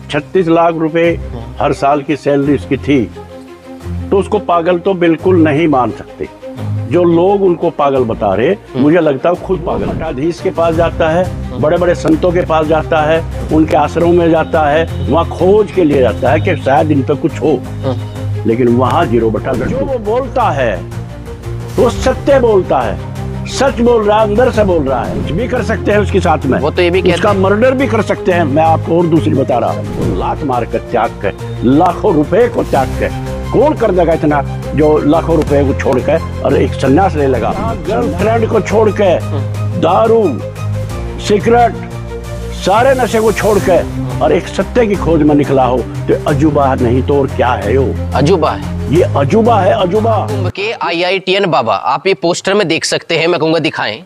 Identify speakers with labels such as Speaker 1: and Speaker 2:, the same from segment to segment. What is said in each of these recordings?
Speaker 1: 36 लाख रुपए हर साल की सैलरी उसकी थी, तो उसको पागल तो बिल्कुल नहीं मान सकते। जो लोग उनको पागल बता रहे, मुझे लगता है खुद पागल। मठाधीश के पास जाता है, बड़े बड़े संतों के पास जाता है, उनके आश्रमों में जाता है, वहाँ खोज के लिए जाता है कि शायद इन पे कुछ हो, लेकिन वहाँ 0/0। जो वो बोलता है वो सत्य बोलता है, सच बोल रहा है, अंदर से बोल रहा है। कुछ भी कर सकते हैं उसके साथ में,
Speaker 2: वो तो ये भी
Speaker 1: उसका मर्डर भी कर सकते हैं। मैं आपको और दूसरी बता रहा हूँ, लात मार कर त्याग कर, लाखों रुपए को त्याग कर, कौन कर देगा इतना जो लाखों रुपए को छोड़ कर और एक सन्यास ले लगा। गर्लफ्रेंड को छोड़ के, दारू, सिगरेट, सारे नशे को छोड़ के और एक सत्य की खोज में निकला हो तो अजूबा नहीं तो और क्या है? यो
Speaker 2: अजूबा है,
Speaker 1: ये अजूबा है, अजूबा।
Speaker 2: कुंभ के IITN बाबा, आप ये पोस्टर में देख सकते हैं, मैं कहूंगा दिखाएं।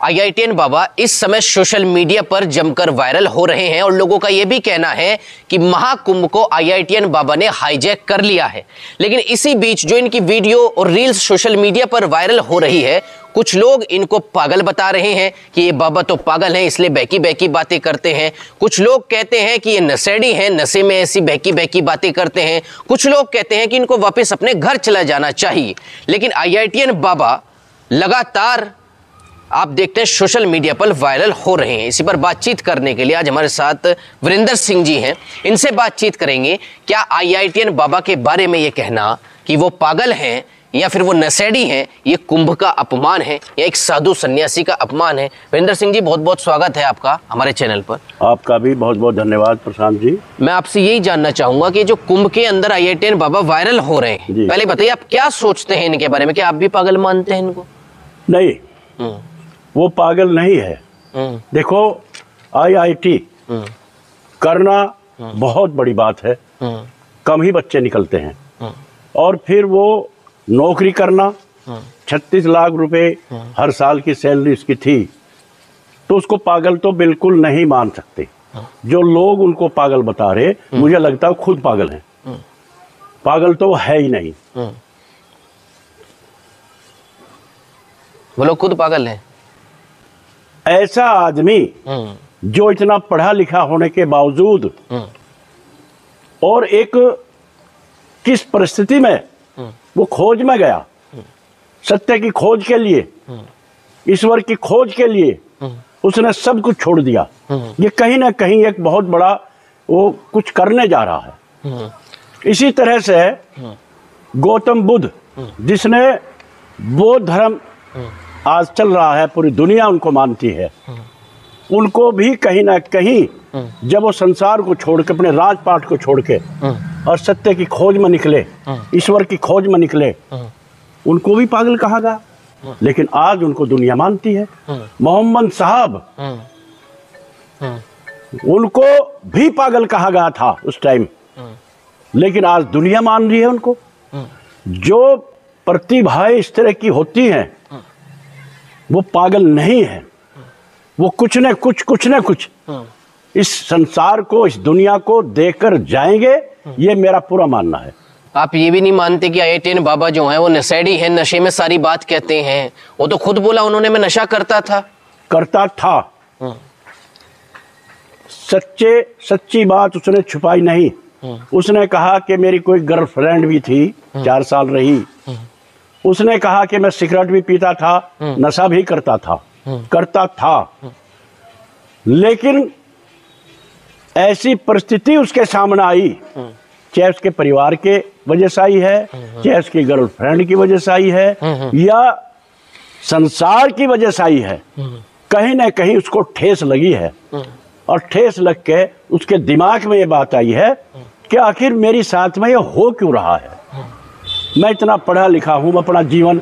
Speaker 2: IITN बाबा इस समय सोशल मीडिया पर जमकर वायरल हो रहे हैं और लोगों का यह भी कहना है कि महाकुंभ को IITN बाबा ने हाईजैक कर लिया है। लेकिन इसी बीच जो इनकी वीडियो और रील्स सोशल मीडिया पर वायरल हो रही है, कुछ लोग इनको पागल बता रहे हैं कि ये बाबा तो पागल हैं, इसलिए बहकी बहकी बातें करते हैं। कुछ लोग कहते हैं कि ये नशेड़ी हैं, नशे में ऐसी बहकी बहकी बातें करते हैं। कुछ लोग कहते हैं कि इनको वापस अपने घर चला जाना चाहिए। लेकिन IITN बाबा लगातार आप देखते हैं सोशल मीडिया पर वायरल हो रहे हैं। इसी पर बातचीत करने के लिए आज हमारे साथ वीरेंद्र सिंह जी हैं, इनसे बातचीत करेंगे। क्या IITN बाबा के बारे में ये कहना कि वो पागल हैं या फिर वो नशेड़ी हैं, ये कुंभ का अपमान है या एक साधु सन्यासी का अपमान है? वीरेंद्र सिंह जी, बहुत बहुत स्वागत है आपका हमारे चैनल पर।
Speaker 1: आपका भी बहुत बहुत धन्यवाद प्रशांत जी।
Speaker 2: मैं आपसे यही जानना चाहूंगा कि जो कुंभ के अंदर IITN बाबा वायरल हो रहे हैं, पहले बताइए आप क्या सोचते हैं इनके बारे में? क्या आप भी पागल मानते हैं इनको?
Speaker 1: नहीं, वो पागल नहीं है। देखो, IIT करना बहुत बड़ी बात है, कम ही बच्चे निकलते हैं। और फिर वो नौकरी करना, 36 लाख रुपए हर साल की सैलरी उसकी थी, तो उसको पागल तो बिल्कुल नहीं मान सकते। जो लोग उनको पागल बता रहे, मुझे लगता है खुद पागल हैं। पागल तो है ही नहीं।
Speaker 2: वो लोग खुद पागल हैं।
Speaker 1: ऐसा आदमी जो इतना पढ़ा लिखा होने के बावजूद और एक किस परिस्थिति में वो खोज में गया, सत्य की खोज के लिए, ईश्वर की खोज के लिए उसने सब कुछ छोड़ दिया। ये कहीं ना कहीं एक बहुत बड़ा वो कुछ करने जा रहा है। इसी तरह से गौतम बुद्ध, जिसने बौद्ध धर्म आज चल रहा है, पूरी दुनिया उनको मानती है, उनको भी कहीं ना कहीं जब वो संसार को छोड़ के, अपने राजपाट को छोड़ के और सत्य की खोज में निकले, ईश्वर की खोज में निकले, उनको भी पागल कहा गया। लेकिन आज उनको दुनिया मानती है। मोहम्मद साहब, उनको भी पागल कहा गया था उस टाइम, लेकिन आज दुनिया मान रही है उनको। जो प्रतिभाएं इस तरह की होती हैं, वो पागल नहीं है। वो कुछ न कुछ इस संसार को, इस दुनिया को देकर जाएंगे, ये मेरा पूरा मानना है।
Speaker 2: आप ये भी नहीं मानते कि IITN बाबा जो हैं वो नशेड़ी हैं, नशे में सारी बात कहते हैं? वो तो खुद बोला उन्होंने, मैं नशा करता था। सच्ची बात उसने छुपाई नहीं। उसने कहा कि मेरी कोई गर्लफ्रेंड भी थी, 4 साल रही। उसने कहा कि मैं सिगरेट भी पीता था, नशा भी करता था। लेकिन ऐसी परिस्थिति उसके सामने आई, चाहे उसके परिवार के वजह से आई है, चाहे उसकी गर्लफ्रेंड की वजह से आई है, या संसार की वजह से आई है, कहीं ना कहीं उसको ठेस लगी है। और ठेस लग के उसके दिमाग में ये बात आई है कि आखिर मेरी साथ में ये हो क्यों रहा है। मैं इतना पढ़ा लिखा हूँ, मैं अपना जीवन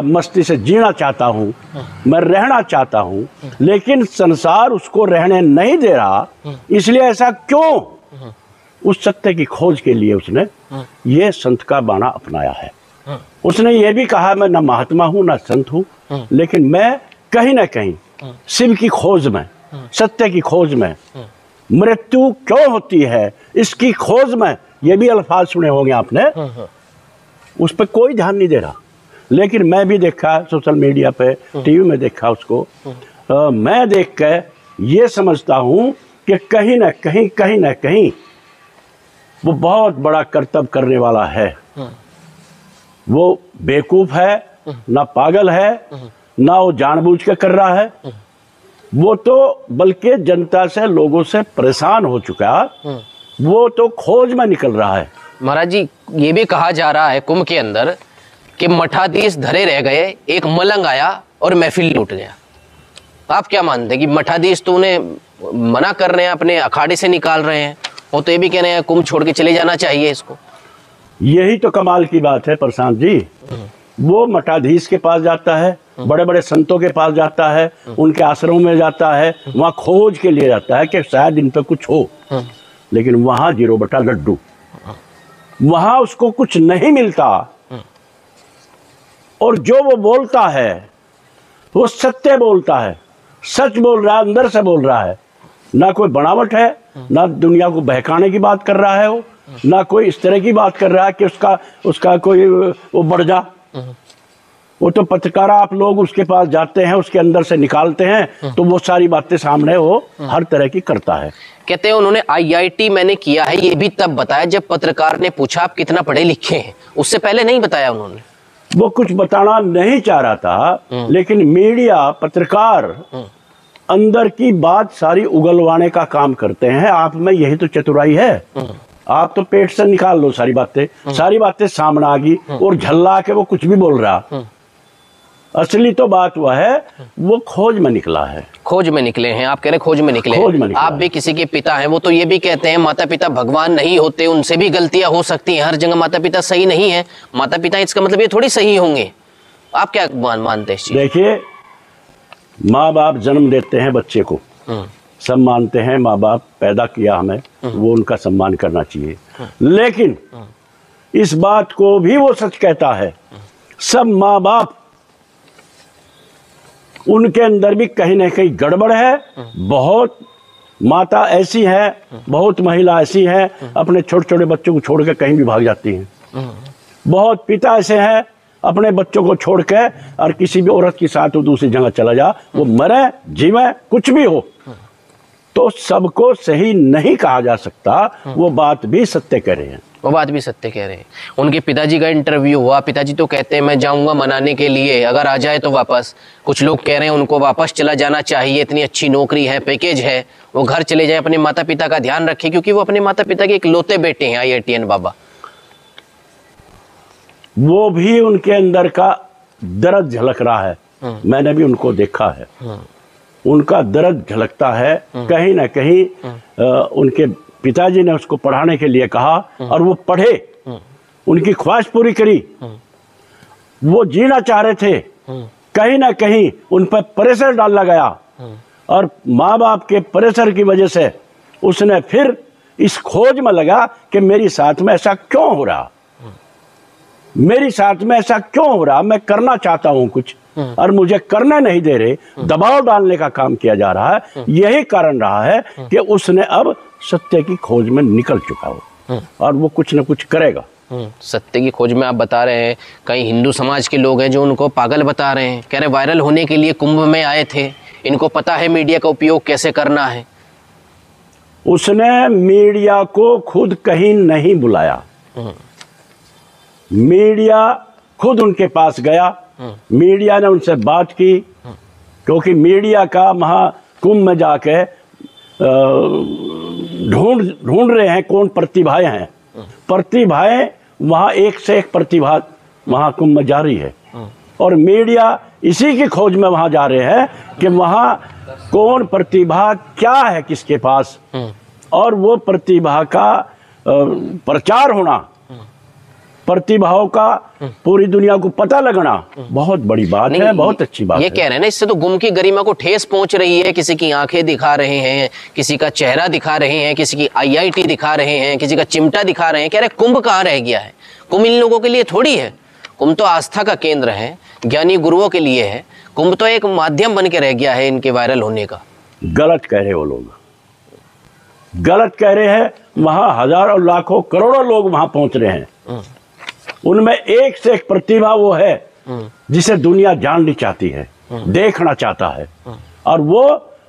Speaker 2: मस्ती से जीना चाहता हूँ, मैं रहना चाहता हूँ, लेकिन संसार उसको रहने नहीं दे रहा। इसलिए ऐसा क्यों? उस सत्य की खोज के लिए उसने ये संत का बाना अपनाया है। उसने ये भी कहा, मैं ना महात्मा हूँ ना संत हूँ, लेकिन मैं कहीं ना कहीं शिव की खोज में, सत्य की खोज में, मृत्यु क्यों होती है इसकी खोज में, ये भी अल्फाज सुने होंगे आपने। उस पर कोई ध्यान नहीं दे रहा, लेकिन मैं भी देखा सोशल मीडिया पे, टीवी में देखा उसको। मैं देख के ये समझता हूँ कि कहीं ना कहीं वो बहुत बड़ा कर्तव्य करने वाला है। वो बेवकूफ है, ना पागल है, ना वो जानबूझ के कर रहा है। वो तो बल्कि जनता से, लोगों से परेशान हो चुका। वो तो खोज में निकल रहा है।
Speaker 3: महाराज जी, ये भी कहा जा रहा है कुंभ के अंदर कि मठाधीश धरे रह गए, एक मलंग आया और महफिल लूट गया। आप क्या मानते हैं कि मठाधीश तो उन्हें मना कर रहे हैं, अपने अखाड़े से निकाल रहे हैं, वो तो ये भी कह रहे हैं कुंभ छोड़ के चले जाना चाहिए इसको।
Speaker 2: यही तो कमाल की बात है प्रशांत जी। वो मठाधीश के पास जाता है, बड़े बड़े संतों के पास जाता है, उनके आश्रमों में जाता है, वहाँ खोज के लिए जाता है कि शायद इन पे कुछ हो। लेकिन वहाँ 0/लड्डू, वहाँ उसको कुछ नहीं मिलता। और जो वो बोलता है वो सत्य बोलता है, सच बोल रहा है, अंदर से बोल रहा है। ना कोई बनावट है, ना दुनिया को बहकाने की बात कर रहा है वो, ना कोई इस तरह की बात कर रहा है कि उसका कोई वो बढ़ जा। वो तो पत्रकार, आप लोग उसके पास जाते हैं, उसके अंदर से निकालते हैं, तो वो सारी बातें सामने वो हर तरह की करता है।
Speaker 3: कहते हैं उन्होंने IIT मैंने किया है, ये भी तब बताया जब पत्रकार ने पूछा आप कितना पढ़े लिखे हैं। उससे पहले नहीं बताया उन्होंने।
Speaker 2: वो कुछ बताना नहीं चाह रहा था, लेकिन मीडिया, पत्रकार अंदर की बात सारी उगलवाने का काम करते हैं। आप में यही तो चतुराई है। आप तो पेट से निकाल लो सारी बातें सामने आ गई और झल्ला के वो कुछ भी बोल रहा। असली तो बात वह है, वो खोज में निकला है।
Speaker 3: खोज में निकले हैं, आप कह रहे खोज में निकले हैं। आप भी किसी के पिता हैं, वो तो ये भी कहते हैं माता पिता भगवान नहीं होते, उनसे भी गलतियां हो सकती हैं, हर जगह माता पिता सही नहीं है। माता पिता इसका मतलब ये थोड़ी सही होंगे। आप क्या मानते हैं?
Speaker 2: देखिए, माँ बाप जन्म देते हैं बच्चे को, सब मानते हैं माँ बाप पैदा किया हमें, वो उनका सम्मान करना चाहिए। लेकिन इस बात को भी वो सच कहता है, सब माँ बाप, उनके अंदर भी कहीं ना कहीं गड़बड़ है। बहुत माता ऐसी है, बहुत महिला ऐसी है, अपने छोटे छोटे बच्चों को छोड़ के कहीं भी भाग जाती हैं। बहुत पिता ऐसे हैं, अपने बच्चों को छोड़ के और किसी भी औरत के साथ वो दूसरी जगह चला जा, वो मरे जीवे कुछ भी हो। तो सबको सही नहीं कहा जा सकता। वो बात भी सत्य कह रहे हैं।
Speaker 3: वो बात भी सत्य कह रहे हैं। उनके पिताजी का इंटरव्यू हुआ, पिताजी तो कहते हैं मैं जाऊंगा मनाने के लिए, अगर आ जाए तो वापस। कुछ लोग कह रहे हैं उनको वापस चला जाना चाहिए, इतनी अच्छी नौकरी है, पैकेज है, वो घर चले जाए, अपने माता पिता का ध्यान रखे, क्योंकि वो अपने माता पिता के इकलौते बेटे हैं IITN बाबा।
Speaker 2: वो भी उनके अंदर का दर्द झलक रहा है। मैंने भी उनको देखा है, उनका दर्द झलकता है। कहीं ना कहीं उनके पिताजी ने उसको पढ़ाने के लिए कहा और वो पढ़े, उनकी ख्वाहिश पूरी करी। वो जीना चाह रहे थे, कहीं ना कहीं उन पर प्रेशर डाला गया और माँ बाप के प्रेशर की वजह से उसने फिर इस खोज में लगा कि मेरे साथ में ऐसा क्यों हो रहा, मेरे साथ में ऐसा क्यों हो रहा, मैं करना चाहता हूं कुछ और मुझे करने नहीं दे रहे, दबाव डालने का काम किया जा रहा है। यही कारण रहा है कि उसने अब सत्य की खोज में निकल चुका हो और वो कुछ न कुछ करेगा।
Speaker 3: सत्य की खोज में आप बता रहे हैं, कई हिंदू समाज के लोग हैं जो उनको पागल बता रहे हैं, कह रहे वायरल होने के लिए कुंभ में आए थे, इनको पता है मीडिया का उपयोग कैसे करना है।
Speaker 2: उसने मीडिया को खुद कहीं नहीं बुलाया, मीडिया खुद उनके पास गया, मीडिया ने उनसे बात की, क्योंकि मीडिया का महाकुंभ में जाके ढूंढ रहे हैं कौन प्रतिभाएं हैं। प्रतिभाएं वहाँ एक से एक प्रतिभा महाकुंभ में जारी है और मीडिया इसी की खोज में वहाँ जा रहे हैं कि वहाँ कौन प्रतिभा क्या है किसके पास, और वो प्रतिभा का प्रचार होना, प्रतिभाओं का पूरी दुनिया को पता लगना बहुत बड़ी बात है, बहुत अच्छी बात है।
Speaker 3: ये कह रहे हैं ना, इससे तो गुम की गरिमा को ठेस पहुंच रही है। किसी की आंखें दिखा रहे हैं, किसी का चेहरा दिखा रहे हैं, किसी की IIT दिखा रहे हैं, किसी का चिमटा दिखा रहे हैं। कह रहे कुंभ कहाँ रह गया है? कुंभ इन लोगों के लिए थोड़ी है, कुंभ तो आस्था का केंद्र है, ज्ञानी गुरुओं के लिए है। कुंभ तो एक माध्यम बन के रह गया है इनके वायरल होने का।
Speaker 2: गलत कह रहे वो लोग, गलत कह रहे हैं। वहां हजारों लाखों करोड़ों लोग वहां पहुंच रहे हैं, उनमें एक से एक प्रतिभा वो है जिसे दुनिया जाननी चाहती है, देखना चाहता है, और वो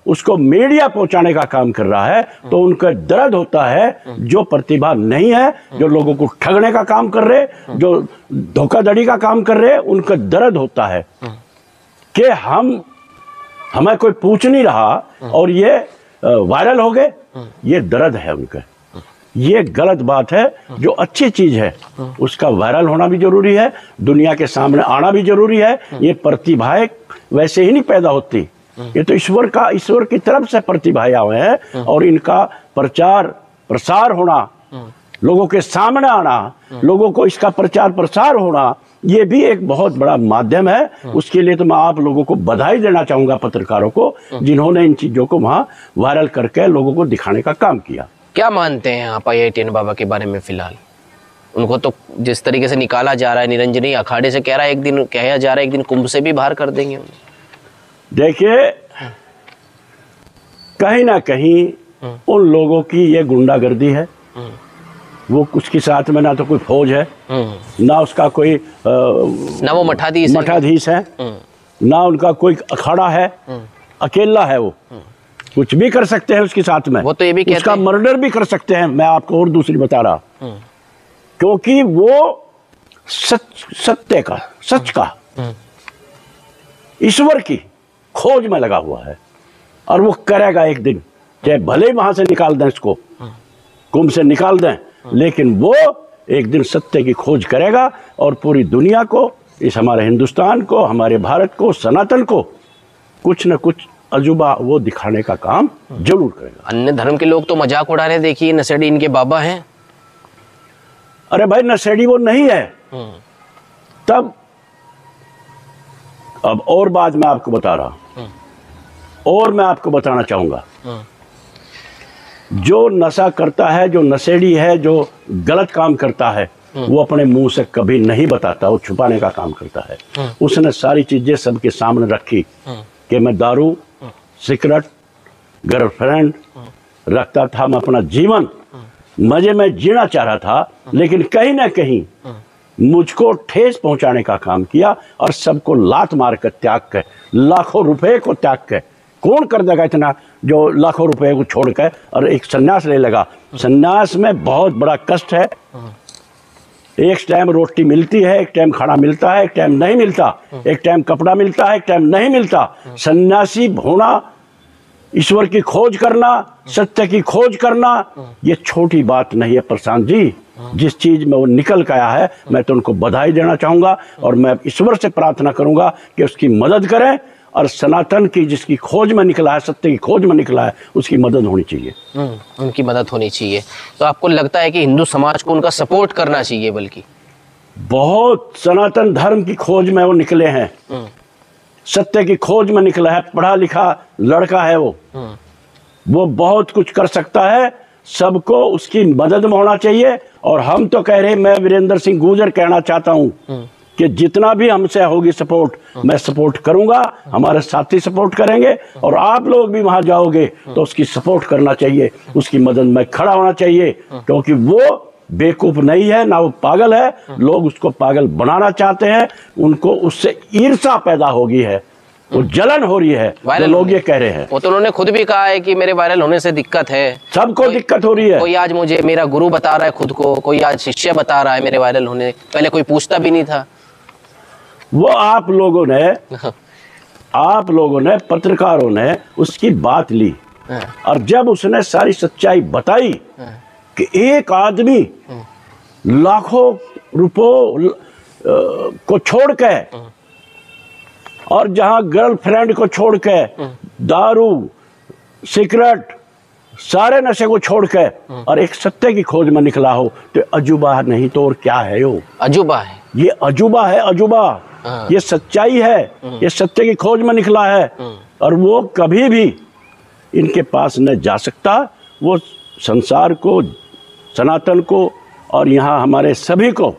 Speaker 2: उसको मीडिया पहुंचाने का काम कर रहा है, तो उनका दर्द होता है। जो प्रतिभा नहीं है, जो लोगों को ठगने का काम कर रहे, जो धोखाधड़ी का काम कर रहे, उनका दर्द होता है कि हमें कोई पूछ नहीं रहा और ये वायरल हो गए। ये दर्द है उनका। ये गलत बात है। जो अच्छी चीज है उसका वायरल होना भी जरूरी है, दुनिया के सामने आना भी जरूरी है। ये प्रतिभाएं वैसे ही नहीं पैदा होती, ये तो ईश्वर की तरफ से प्रतिभाएं हुए हैं, और इनका प्रचार प्रसार होना, लोगों के सामने आना, लोगों को इसका प्रचार प्रसार होना, ये भी एक बहुत बड़ा माध्यम है। उसके लिए तो मैं आप लोगों को बधाई देना चाहूंगा, पत्रकारों को, जिन्होंने इन चीजों को वहां वायरल करके लोगों को दिखाने का काम किया।
Speaker 3: क्या मानते हैं आप IITN बाबा के बारे में? फिलहाल उनको तो जिस तरीके से निकाला जा रहा है, निरंजनी अखाड़े से कहा जा रहा है एक दिन कुंभ से भी बाहर कर देंगे उन्हें।
Speaker 2: देखिए, कहीं ना कहीं उन लोगों की ये गुंडागर्दी है। वो उसके साथ में ना तो कोई फौज है, ना उसका कोई
Speaker 3: ना वो
Speaker 2: मठाधीश है, ना उनका कोई अखाड़ा है, अकेला है। वो कुछ भी कर सकते हैं उसके साथ में।
Speaker 3: वो तो ये भी कहते
Speaker 2: उसका
Speaker 3: हैं,
Speaker 2: मर्डर भी कर सकते हैं। मैं आपको और दूसरी बता रहा, क्योंकि वो सत्य का, सच का, ईश्वर की खोज में लगा हुआ है, और वो करेगा एक दिन। चाहे भले ही वहां से निकाल दें इसको, कुंभ से निकाल दें, लेकिन वो एक दिन सत्य की खोज करेगा और पूरी दुनिया को, इस हमारे हिंदुस्तान को, हमारे भारत को, सनातन को कुछ न कुछ अजूबा वो दिखाने का काम जरूर करेगा।
Speaker 3: अन्य धर्म के लोग तो मजाक उड़ा रहे, देखिए नशेड़ी इनके बाबा हैं।
Speaker 2: अरे भाई, नशेड़ी वो नहीं है। तब अब और बात मैं आपको बता रहा, और मैं आपको बताना चाहूंगा, जो नशा करता है, जो नशेड़ी है, जो गलत काम करता है, वो अपने मुंह से कभी नहीं बताता, वो छुपाने का काम करता है। उसने सारी चीजें सबके सामने रखी कि मैं दारू, सिगरेट, गर्लफ्रेंड रखता था, मैं अपना जीवन मजे में जीना चाह रहा था, लेकिन कहीं ना कहीं मुझको ठेस पहुंचाने का काम किया, और सबको लात मार कर त्याग कर, लाखों रुपए को त्याग कर, कौन कर देगा इतना, जो लाखों रुपए को छोड़ कर और एक सन्यास ले लगा। सन्यास में बहुत बड़ा कष्ट है। एक टाइम रोटी मिलती है, एक टाइम खाना मिलता है, एक टाइम नहीं मिलता, एक टाइम कपड़ा मिलता है, एक टाइम नहीं मिलता। सन्यासी होना, ईश्वर की खोज करना, सत्य की खोज करना, ये छोटी बात नहीं है प्रशांत जी। जिस चीज में वो निकल के आया है, मैं तो उनको बधाई देना चाहूंगा, और मैं ईश्वर से प्रार्थना करूंगा कि उसकी मदद करें, और सनातन की जिसकी खोज में निकला है, सत्य की खोज में निकला है, उसकी मदद होनी चाहिए।
Speaker 3: उनकी मदद होनी चाहिए। तो आपको लगता है कि हिंदू समाज को उनका सपोर्ट करना चाहिए? बल्कि
Speaker 2: बहुत सनातन धर्म की खोज में वो निकले हैं, सत्य की खोज में निकला है, पढ़ा लिखा लड़का है वो बहुत कुछ कर सकता है। सबको उसकी मदद में होना चाहिए। और हम तो कह रहे, मैं वीरेंद्र सिंह गुर्जर कहना चाहता हूं कि जितना भी हमसे होगी सपोर्ट, मैं सपोर्ट करूंगा, हमारे साथी सपोर्ट करेंगे, और आप लोग भी वहां जाओगे तो उसकी सपोर्ट करना चाहिए, उसकी मदद में खड़ा होना चाहिए, क्योंकि वो बेवकूफ नहीं है, ना वो पागल है। लोग उसको पागल बनाना चाहते हैं, उनको उससे ईर्ष्या पैदा होगी है, वो जलन हो रही है, तो लोग ये कह रहे हैं।
Speaker 3: वो तो उन्होंने खुद भी कहा है कि मेरे वायरल होने से दिक्कत है,
Speaker 2: सबको दिक्कत हो रही है।
Speaker 3: कोई आज मुझे मेरा गुरु बता रहा है खुद को, कोई आज शिष्य बता रहा है मेरे वायरल होने, पहले कोई पूछता भी नहीं था।
Speaker 2: वो आप लोगों ने पत्रकारों ने उसकी बात ली, और जब उसने सारी सच्चाई बताई कि एक आदमी लाखों रुपयों को छोड़ के, और जहां गर्लफ्रेंड को छोड़ के, दारू, सिगरेट, सारे नशे को छोड़ के, और एक सत्य की खोज में निकला हो, तो अजूबा नहीं तो और क्या है? यो
Speaker 3: अजूबा है,
Speaker 2: ये अजूबा है, अजूबा। ये सच्चाई है, ये सत्य की खोज में निकला है, और वो कभी भी इनके पास न जा सकता। वो संसार को, सनातन को, और यहाँ हमारे सभी को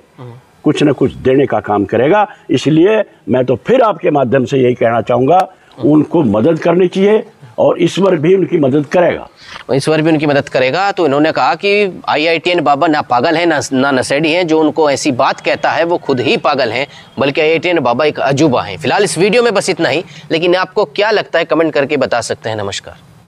Speaker 2: कुछ न कुछ देने का काम करेगा। इसलिए मैं तो फिर आपके माध्यम से यही कहना चाहूँगा, उनको मदद करनी चाहिए, और ईश्वर भी उनकी मदद करेगा।
Speaker 3: ईश्वर भी उनकी मदद करेगा। तो इन्होंने कहा कि IITN बाबा ना पागल है ना नशेड़ी है, जो उनको ऐसी बात कहता है वो खुद ही पागल है, बल्कि IITN बाबा एक अजूबा है। फिलहाल इस वीडियो में बस इतना ही, लेकिन आपको क्या लगता है कमेंट करके बता सकते हैं। नमस्कार।